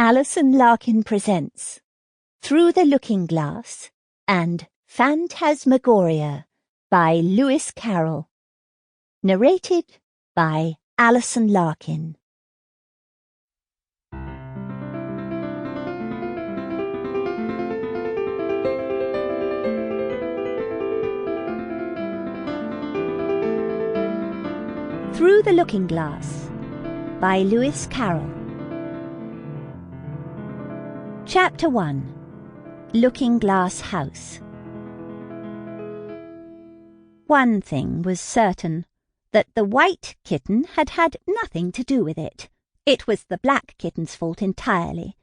Alison Larkin presents Through the Looking-Glass and Phantasmagoria by Lewis Carroll. Narrated by Alison Larkin. Through the Looking-Glass by Lewis Carroll. Chapter 1. Looking-Glass House. One thing was certain, that the white kitten had had nothing to do with it. It was the black kitten's fault entirely.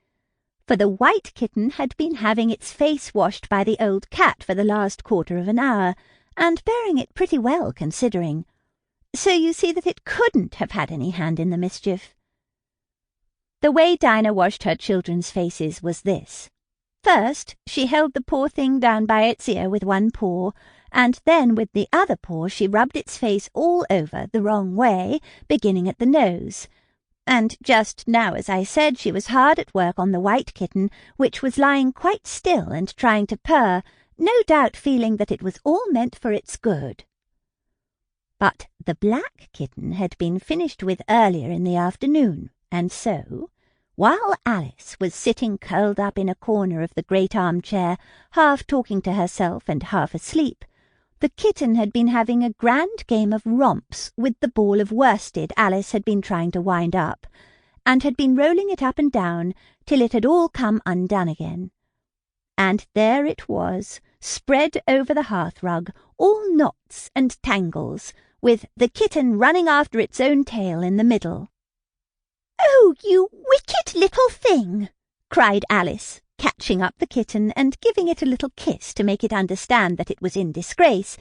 For the white kitten had been having its face washed by the old cat for the last quarter of an hour, and bearing it pretty well considering. So you see that it couldn't have had any hand in the mischief. The way Dinah washed her children's faces was this. First, she held the poor thing down by its ear with one paw, and then with the other paw she rubbed its face all over the wrong way, beginning at the nose. And just now, as I said, she was hard at work on the white kitten, which was lying quite still and trying to purr, no doubt feeling that it was all meant for its good. But the black kitten had been finished with earlier in the afternoon, and so, while Alice was sitting curled up in a corner of the great armchair, half talking to herself and half asleep, the kitten had been having a grand game of romps with the ball of worsted Alice had been trying to wind up, and had been rolling it up and down till it had all come undone again. And there it was, spread over the hearth-rug, all knots and tangles, with the kitten running after its own tail in the middle. "Oh, you wicked little thing!" cried Alice, catching up the kitten and giving it a little kiss to make it understand that it was in disgrace.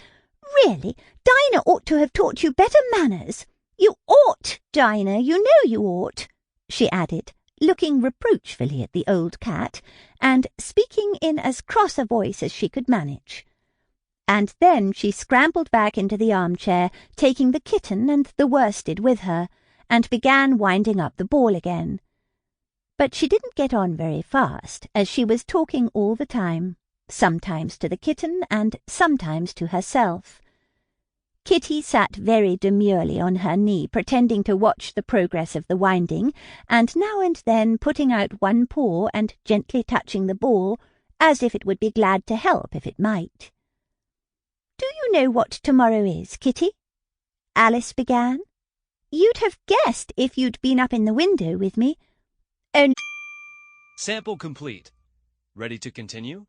"Really, Dinah ought to have taught you better manners. You ought, Dinah, you know you ought," she added, looking reproachfully at the old cat, and speaking in as cross a voice as she could manage. And then she scrambled back into the armchair, taking the kitten and the worsted with her, and began winding up the ball again. But she didn't get on very fast, as she was talking all the time, sometimes to the kitten and sometimes to herself. Kitty sat very demurely on her knee, pretending to watch the progress of the winding, and now and then putting out one paw and gently touching the ball, as if it would be glad to help if it might. "Do you know what tomorrow is, Kitty?" Alice began. "You'd have guessed if you'd been up in the window with me. Oh, Sample complete. Ready to continue?